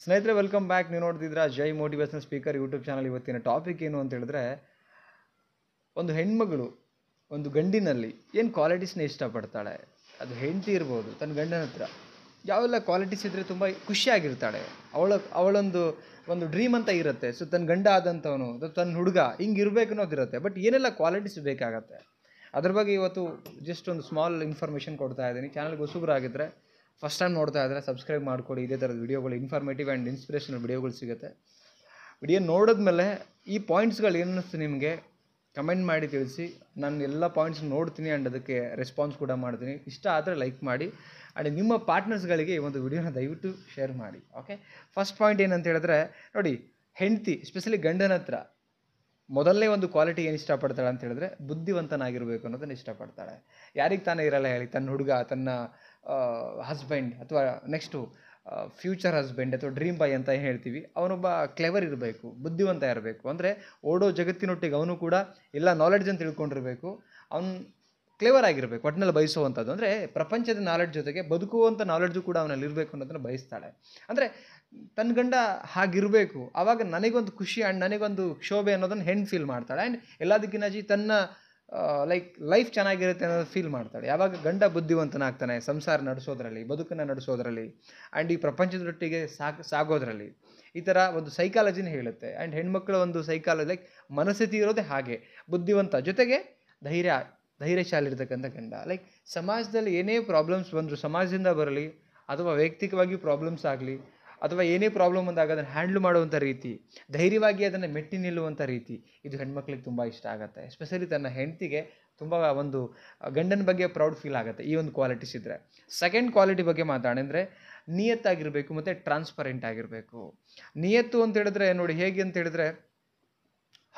ಸ್ನೇಹಿತರೆ welcome back. ನೀವು ನೋಡ್ತಿದ್ದೀರಾ ಜೈ ಮೋಟಿವೇಶನಲ್ ಸ್ಪೀಕರ್ ಯೂಟ್ಯೂಬ್ ಚಾನಲ್. ಇವತ್ತಿನ ಟಾಪಿಕ್ ಏನು ಅಂತ ಹೇಳಿದ್ರೆ, ಒಂದು ಹೆಣ್ಮಗಳು ಒಂದು ಗಂಡಿನಲ್ಲಿ ಏನು ಕ್ವಾಲಿಟೀಸ್ನ ಇಷ್ಟಪಡ್ತಾಳೆ. ಅದು ಹೆಂಡತಿ ಇರ್ಬೋದು, ತನ್ನ ಗಂಡನ ಹತ್ರ ಯಾವೆಲ್ಲ ಕ್ವಾಲಿಟೀಸ್ ಇದ್ದರೆ ತುಂಬ ಖುಷಿಯಾಗಿರ್ತಾಳೆ. ಒಂದು ಡ್ರೀಮ್ ಅಂತ ಇರುತ್ತೆ. ಸೊ ತನ್ನ ಗಂಡ ಆದಂಥವನು, ತನ್ನ ಹುಡುಗ ಹಿಂಗೆ ಇರಬೇಕು ಅನ್ನೋದಿರುತ್ತೆ. ಬಟ್ ಏನೆಲ್ಲ ಕ್ವಾಲಿಟೀಸ್ ಬೇಕಾಗತ್ತೆ ಅದ್ರ ಬಗ್ಗೆ ಇವತ್ತು ಜಸ್ಟ್ ಒಂದು ಸ್ಮಾಲ್ ಇನ್ಫಾರ್ಮೇಷನ್ ಕೊಡ್ತಾ ಇದ್ದೀನಿ. ಚಾನಲ್ಗೆ ಹೊಸಬರಾಗಿದ್ದರೆ ಫಸ್ಟ್ ಟೈಮ್ ನೋಡ್ತಾ ಇದ್ದರೆ ಸಬ್ಸ್ಕ್ರೈಬ್ ಮಾಡ್ಕೊಳ್ಳಿ. ಇದೇ ಥರದ ವಿಡಿಯೋಗಳು ಇನ್ಫಾರ್ಮೇಟಿವ್ ಆ್ಯಂಡ್ ಇನ್ಸ್ಪಿರೇಷನಲ್ ವಿಡಿಯೋಗಳು ಸಿಗುತ್ತೆ. ವಿಡಿಯೋ ನೋಡಿದ್ಮೇಲೆ ಈ ಪಾಯಿಂಟ್ಸ್ಗಳು ಏನಿಸ್ತು ನಿಮಗೆ ಕಮೆಂಟ್ ಮಾಡಿ ತಿಳಿಸಿ. ನಾನು ಎಲ್ಲ ಪಾಯಿಂಟ್ಸ್ ನೋಡ್ತೀನಿ ಆ್ಯಂಡ್ ಅದಕ್ಕೆ ರೆಸ್ಪಾನ್ಸ್ ಕೂಡ ಮಾಡ್ತೀನಿ. ಇಷ್ಟ ಆದರೆ ಲೈಕ್ ಮಾಡಿ ಆ್ಯಂಡ್ ನಿಮ್ಮ ಪಾರ್ಟ್ನರ್ಸ್ಗಳಿಗೆ ಈ ಒಂದು ವಿಡಿಯೋನ ದಯವಿಟ್ಟು ಶೇರ್ ಮಾಡಿ. ಓಕೆ, ಫಸ್ಟ್ ಪಾಯಿಂಟ್ ಏನಂತ ಹೇಳಿದ್ರೆ ನೋಡಿ, ಹೆಂಡತಿ ಎಸ್ಪೆಷಲಿ ಗಂಡನ ಹತ್ರ ಮೊದಲನೇ ಒಂದು ಕ್ವಾಲಿಟಿ ಏನು ಇಷ್ಟಪಡ್ತಾಳೆ ಅಂತ ಹೇಳಿದ್ರೆ ಬುದ್ಧಿವಂತನಾಗಿರಬೇಕು ಅನ್ನೋದನ್ನು ಇಷ್ಟಪಡ್ತಾಳೆ. ಯಾರಿಗೆ ತಾನೇ ಇರಲ್ಲ ಹೇಳಿ, ತನ್ನ ಹುಡುಗ, ತನ್ನ ಹಸ್ಬೆಂಡ್ ಅಥವಾ ನೆಕ್ಸ್ಟು ಫ್ಯೂಚರ್ ಹಸ್ಬೆಂಡ್ ಅಥವಾ ಡ್ರೀಮ್ ಬಾಯ್ ಅಂತ ಹೇಳ್ತೀವಿ, ಅವನೊಬ್ಬ ಕ್ಲೆವರ್ ಇರಬೇಕು, ಬುದ್ಧಿವಂತ ಇರಬೇಕು. ಅಂದರೆ ಓಡೋ ಜಗತ್ತಿನೊಟ್ಟಿಗೆ ಅವನು ಕೂಡ ಎಲ್ಲ ನಾಲೆಡ್ಜನ್ನು ತಿಳ್ಕೊಂಡಿರಬೇಕು, ಅವನು ಕ್ಲೆವರ್ ಆಗಿರಬೇಕು, ಒಟ್ಟಿನಲ್ಲಿ ಬಯಸುವಂಥದ್ದು. ಅಂದರೆ ಪ್ರಪಂಚದ ನಾಲೆಡ್ಜ್ ಜೊತೆಗೆ ಬದುಕುವಂಥ ನಾಲೆಡ್ಜು ಕೂಡ ಅವನಲ್ಲಿ ಇರಬೇಕು ಅನ್ನೋದನ್ನು ಬಯಸ್ತಾಳೆ. ಅಂದರೆ ತನ್ನ ಗಂಡ ಹಾಗಿರಬೇಕು, ಆವಾಗ ನನಗೊಂದು ಖುಷಿ ಆ್ಯಂಡ್ ನನಗೊಂದು ಕ್ಷೋಭೆ ಅನ್ನೋದನ್ನು ಹೆಣ್ಣು ಫೀಲ್ ಮಾಡ್ತಾಳೆ. ಆ್ಯಂಡ್ ಎಲ್ಲದಕ್ಕಿಂತ ತನ್ನ ಲೈಫ್ ಚೆನ್ನಾಗಿರುತ್ತೆ ಅನ್ನೋದು ಫೀಲ್ ಮಾಡ್ತಾಳೆ. ಯಾವಾಗ ಗಂಡ ಬುದ್ಧಿವಂತನಾಗ್ತಾನೆ ಸಂಸಾರ ನಡೆಸೋದ್ರಲ್ಲಿ, ಬದುಕನ್ನು ನಡೆಸೋದ್ರಲ್ಲಿ ಆ್ಯಂಡ್ ಈ ಪ್ರಪಂಚದೊಟ್ಟಿಗೆ ಸಾಗೋದ್ರಲ್ಲಿ, ಈ ಥರ ಒಂದು ಸೈಕಾಲಜಿನ ಹೇಳುತ್ತೆ. ಆ್ಯಂಡ್ ಹೆಣ್ಮಕ್ಳ ಒಂದು ಸೈಕಾಲಜಿ ಮನಸ್ಥಿತಿ ಇರೋದೇ ಹಾಗೆ, ಬುದ್ಧಿವಂತ ಜೊತೆಗೆ ಧೈರ್ಯಶಾಲಿ ಇರ್ತಕ್ಕಂಥ ಗಂಡ. ಸಮಾಜದಲ್ಲಿ ಏನೇ ಪ್ರಾಬ್ಲಮ್ಸ್ ಬಂದರೂ, ಸಮಾಜದಿಂದ ಬರಲಿ ಅಥವಾ ವೈಯಕ್ತಿಕವಾಗಿ ಪ್ರಾಬ್ಲಮ್ಸ್ ಆಗಲಿ ಅಥವಾ ಏನೇ ಪ್ರಾಬ್ಲಮ್ ಬಂದಾಗ ಅದನ್ನು ಹ್ಯಾಂಡ್ಲ್ ಮಾಡುವಂಥ ರೀತಿ, ಧೈರ್ಯವಾಗಿ ಅದನ್ನು ಮೆಟ್ಟಿ ನಿಲ್ಲುವಂಥ ರೀತಿ, ಇದು ಹೆಣ್ಮಕ್ಳಿಗೆ ತುಂಬ ಇಷ್ಟ ಆಗುತ್ತೆ. ಎಸ್ಪೆಷಲಿ ತನ್ನ ಹೆಂಡತಿಗೆ ತುಂಬ ಒಂದು ಗಂಡನ ಬಗ್ಗೆ ಪ್ರೌಡ್ ಫೀಲ್ ಆಗುತ್ತೆ ಈ ಒಂದು ಕ್ವಾಲಿಟೀಸ್ ಇದ್ದರೆ. ಸೆಕೆಂಡ್ ಕ್ವಾಲಿಟಿ ಬಗ್ಗೆ ಮಾತಾಡಿದ್ರೆ ನಿಯತ್ತಾಗಿರಬೇಕು ಮತ್ತು ಟ್ರಾನ್ಸ್ಪರೆಂಟ್ ಆಗಿರಬೇಕು. ನಿಯತ್ತು ಅಂತ ಹೇಳಿದ್ರೆ ನೋಡಿ, ಹೇಗೆ ಅಂತ ಹೇಳಿದ್ರೆ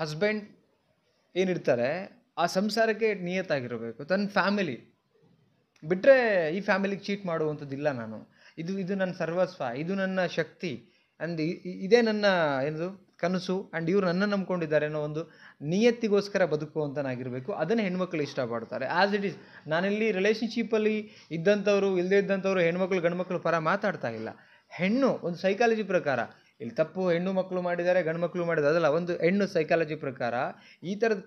ಹಸ್ಬೆಂಡ್ ಏನಿರ್ತಾರೆ ಆ ಸಂಸಾರಕ್ಕೆ ನಿಯತ್ತಾಗಿರಬೇಕು. ತನ್ನ ಫ್ಯಾಮಿಲಿ ಬಿಟ್ಟರೆ ಈ ಫ್ಯಾಮಿಲಿಗೆ ಚೀಟ್ ಮಾಡುವಂಥದ್ದಿಲ್ಲ. ಇದು ನನ್ನ ಸರ್ವಸ್ವ, ಇದು ನನ್ನ ಶಕ್ತಿ ಆ್ಯಂಡ್ ಇದೇ ನನ್ನ ಏನದು ಕನಸು ಆ್ಯಂಡ್ ಇವರು ನನ್ನ ನಂಬ್ಕೊಂಡಿದ್ದಾರೆ ಅನ್ನೋ ಒಂದು ನಿಯತ್ತಿಗೋಸ್ಕರ ಬದುಕುವಂತನಾಗಿರಬೇಕು. ಅದನ್ನು ಹೆಣ್ಮಕ್ಳು ಇಷ್ಟಪಡ್ತಾರೆ. As it is. ನಾನಿಲ್ಲಿ ರಿಲೇಷನ್ಶಿಪ್ಪಲ್ಲಿ ಇದ್ದಂಥವ್ರು ಇಲ್ಲದೇ ಇದ್ದಂಥವ್ರು ಹೆಣ್ಮಕ್ಳು ಗಂಡು ಪರ ಮಾತಾಡ್ತಾ ಇಲ್ಲ. ಹೆಣ್ಣು ಒಂದು ಸೈಕಾಲಜಿ ಪ್ರಕಾರ, ಇಲ್ಲಿ ತಪ್ಪು ಹೆಣ್ಣು ಮಕ್ಕಳು ಮಾಡಿದ್ದಾರೆ ಗಂಡು ಮಕ್ಕಳು ಮಾಡಿದ್ದಾರೆ ಅದಲ್ಲ, ಒಂದು ಹೆಣ್ಣು ಸೈಕಾಲಜಿ ಪ್ರಕಾರ ಈ ಥರದ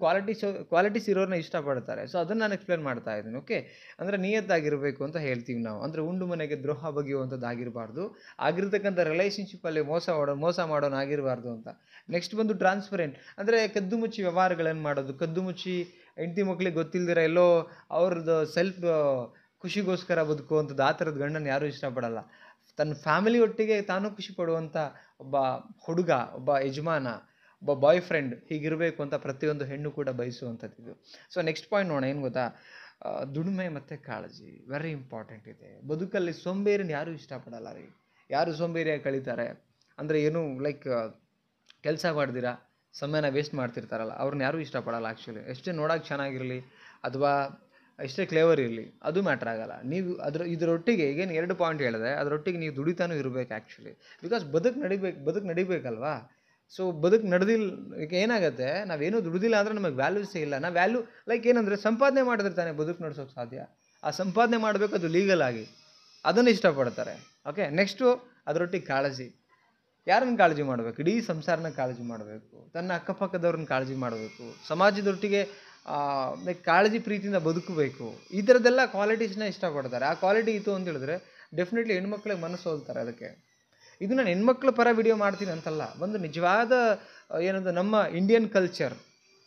ಕ್ವಾಲಿಟೀಸ್ ಇರೋರನ್ನ ಇಷ್ಟಪಡ್ತಾರೆ. ಸೊ ಅದನ್ನು ನಾನು ಎಕ್ಸ್ಪ್ಲೇನ್ ಮಾಡ್ತಾ ಇದ್ದೀನಿ. ಓಕೆ, ಅಂದರೆ ನಿಯತ್ತಾಗಿರಬೇಕು ಅಂತ ಹೇಳ್ತೀವಿ ನಾವು. ಅಂದರೆ ಉಂಡು ಮನೆಗೆ ದ್ರೋಹ ಬಗೆಯುವಂಥದ್ದು ಆಗಿರಬಾರ್ದು, ಆಗಿರ್ತಕ್ಕಂಥ ರಿಲೇಷನ್ಶಿಪ್ಪಲ್ಲಿ ಮೋಸ ಮಾಡೋನಾಗಿರಬಾರ್ದು ಅಂತ. ನೆಕ್ಸ್ಟ್ ಬಂದು ಟ್ರಾನ್ಸ್ಪರೆಂಟ್, ಅಂದರೆ ಕದ್ದು ಮುಚ್ಚಿ ವ್ಯವಹಾರಗಳನ್ನು ಮಾಡೋದು, ಕದ್ದು ಮುಚ್ಚಿ ಹೆಂಡತಿ ಮಕ್ಕಳಿಗೆ ಗೊತ್ತಿಲ್ದಿರ ಎಲ್ಲೋ ಅವ್ರದ್ದು ಸೆಲ್ಫ್ ಖುಷಿಗೋಸ್ಕರ ಬದುಕುವಂಥದ್ದು, ಆ ಥರದ ಗಂಡನ ಯಾರೂ ಇಷ್ಟಪಡಲ್ಲ. ತನ್ನ ಫ್ಯಾಮಿಲಿ ಒಟ್ಟಿಗೆ ತಾನು ಖುಷಿ ಪಡುವಂಥ ಒಬ್ಬ ಹುಡುಗ, ಒಬ್ಬ ಯಜಮಾನ, ಒಬ್ಬ ಬಾಯ್ ಫ್ರೆಂಡ್ ಹೀಗಿರಬೇಕು ಅಂತ ಪ್ರತಿಯೊಂದು ಹೆಣ್ಣು ಕೂಡ ಬಯಸುವಂಥದ್ದು. ಸೊ ನೆಕ್ಸ್ಟ್ ಪಾಯಿಂಟ್ ನೋಡೋಣ, ಏನು ಗೊತ್ತಾ, ದುಡಿಮೆ ಮತ್ತು ಕಾಳಜಿ ವೆರಿ ಇಂಪಾರ್ಟೆಂಟ್ ಇದೆ. ಬದುಕಲ್ಲಿ ಸೋಂಬೇರಿನ ಯಾರೂ ಇಷ್ಟಪಡಲ್ಲ ರೀ. ಯಾರು ಸೋಂಬೇರಿಯಾಗಿ ಕಳೀತಾರೆ ಅಂದರೆ ಏನು ಕೆಲಸ ಮಾಡ್ದಿರಾ ಸಮಯನ ವೇಸ್ಟ್ ಮಾಡ್ತಿರ್ತಾರಲ್ಲ, ಅವ್ರನ್ನ ಯಾರೂ ಇಷ್ಟಪಡಲ್ಲ ಆ್ಯಕ್ಚುಲಿ. ಎಷ್ಟೇ ನೋಡೋಕೆ ಚೆನ್ನಾಗಿರಲಿ ಅಥವಾ ಎಷ್ಟೇ ಕ್ಲೇವರ್ ಇರಲಿ, ಅದು ಮ್ಯಾಟ್ರ್ ಆಗಲ್ಲ. ನೀವು ಇದರೊಟ್ಟಿಗೆ ಈಗೇನು 2 ಪಾಯಿಂಟ್ ಹೇಳಿದೆ, ಅದರೊಟ್ಟಿಗೆ ನೀವು ದುಡಿತಾನೂ ಇರಬೇಕು ಆ್ಯಕ್ಚುಲಿ. ಬಿಕಾಸ್ ಬದುಕು ನಡಿಬೇಕಲ್ವಾ. ಸೊ ಬದುಕು ನಡೆದಿಲ್ಲ, ಈಗ ಏನಾಗುತ್ತೆ, ನಾವೇನೂ ದುಡಿದಿಲ್ಲ ಅಂದರೆ ನಮಗೆ ವ್ಯಾಲ್ಯೂಸೇ ಇಲ್ಲ. ನಾವು ವ್ಯಾಲ್ಯೂ ಏನಂದರೆ ಸಂಪಾದನೆ ಮಾಡಿದ್ರೆ ತಾನೇ ಬದುಕು ನಡೆಸೋಕೆ ಸಾಧ್ಯ. ಆ ಸಂಪಾದನೆ ಮಾಡಬೇಕು, ಅದು ಲೀಗಲ್ ಆಗಿ, ಅದನ್ನು ಇಷ್ಟಪಡ್ತಾರೆ. ಓಕೆ, ನೆಕ್ಸ್ಟು ಅದರೊಟ್ಟಿಗೆ ಕಾಳಜಿ. ಯಾರನ್ನು ಕಾಳಜಿ ಮಾಡಬೇಕು? ಇಡೀ ಸಂಸಾರನ ಕಾಳಜಿ ಮಾಡಬೇಕು, ತನ್ನ ಅಕ್ಕಪಕ್ಕದವ್ರನ್ನ ಕಾಳಜಿ ಮಾಡಬೇಕು, ಸಮಾಜದೊಟ್ಟಿಗೆ ಕಾಳಜಿ ಪ್ರೀತಿಯಿಂದ ಬದುಕಬೇಕು. ಈ ಥರದ್ದೆಲ್ಲ ಕ್ವಾಲಿಟೀಸ್ನ ಇಷ್ಟಪಡ್ತಾರೆ. ಆ ಕ್ವಾಲಿಟಿ ಇತ್ತು ಅಂತ ಹೇಳಿದ್ರೆ ಡೆಫಿನೆಟ್ಲಿ ಹೆಣ್ಮಕ್ಳಿಗೆ ಮನಸ್ಸು ಹೋಗ್ತಾರೆ. ಅದಕ್ಕೆ ಇದು ನಾನು ಹೆಣ್ಮಕ್ಳ ಪರ ವಿಡಿಯೋ ಮಾಡ್ತೀನಿ ಅಂತಲ್ಲ, ಒಂದು ನಿಜವಾದ ಏನಂದ್ರೆ ನಮ್ಮ ಇಂಡಿಯನ್ ಕಲ್ಚರ್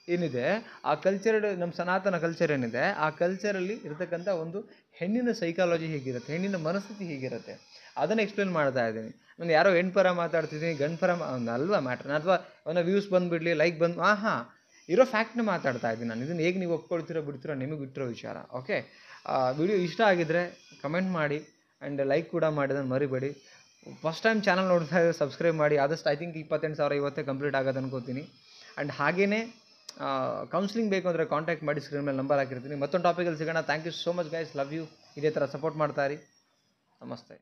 ಏನಿದೆ, ಆ ಕಲ್ಚರ್, ನಮ್ಮ ಸನಾತನ ಕಲ್ಚರ್ ಏನಿದೆ, ಆ ಕಲ್ಚರಲ್ಲಿ ಇರತಕ್ಕಂಥ ಒಂದು ಹೆಣ್ಣಿನ ಸೈಕಾಲಜಿ ಹೇಗಿರುತ್ತೆ, ಹೆಣ್ಣಿನ ಮನಸ್ಥಿತಿ ಹೇಗಿರುತ್ತೆ, ಅದನ್ನು ಎಕ್ಸ್ಪ್ಲೇನ್ ಮಾಡ್ತಾ ಇದ್ದೀನಿ. ನಾನು ಯಾರೋ ಹೆಣ್ಣು ಪರ ಮಾತಾಡ್ತಿದ್ದೀನಿ, ಗಂಡು ಪರ ಅಲ್ವಾ ಮ್ಯಾಟ್ರ್, ಅಥವಾ ಅವನ ವ್ಯೂಸ್ ಬಂದುಬಿಡಲಿ, ಲೈಕ್ ಬಂದು ಇರೋ ಫ್ಯಾಕ್ಟ್ನ ಮಾತಾಡ್ತಾ ಇದ್ದೀನಿ ನಾನು. ಇದನ್ನು ಹೇಗೆ ನೀವು ಒಪ್ಕೊಳ್ತಿರೋ ಬಿಡ್ತಿರೋ ನಿಮಗೆ ಬಿಟ್ಟಿರೋ ವಿಚಾರ. ಓಕೆ, ವಿಡಿಯೋ ಇಷ್ಟ ಆಗಿದ್ದರೆ ಕಮೆಂಟ್ ಮಾಡಿ ಆ್ಯಂಡ್ ಲೈಕ್ ಕೂಡ ಮಾಡೋದನ್ನು ಮರಿಬೇಡಿ. ಫಸ್ಟ್ ಟೈಮ್ ಚಾನಲ್ ನೋಡ್ತಾ ಇದ್ದರೆ ಸಬ್ಸ್ಕ್ರೈಬ್ ಮಾಡಿ. ಆದಷ್ಟು ಐ ಥಿಂಕ್ 28,000 ಇವತ್ತೇ ಕಂಪ್ಲೀಟ್ ಆಗೋದು ಅನ್ಕೋತೀನಿ. ಆ್ಯಂಡ್ ಹಾಗೆಯೇ ಕೌನ್ಸಿಲಿಂಗ್ ಬೇಕು ಅಂದರೆ ಕಾಂಟ್ಯಾಕ್ಟ್ ಮಾಡಿ, ಸ್ಕ್ರೀನ್ ಮೇಲೆ ನಂಬರ್ ಹಾಕಿರ್ತೀನಿ. ಮತ್ತೊಂದು ಟಾಪಿಕಲ್ಲಿ ಸಿಗೋಣ. Thank you so much guys, love you. ಇದೇ ಥರ ಸಪೋರ್ಟ್ ಮಾಡ್ತಾ ಇರಿ. ನಮಸ್ತೆ.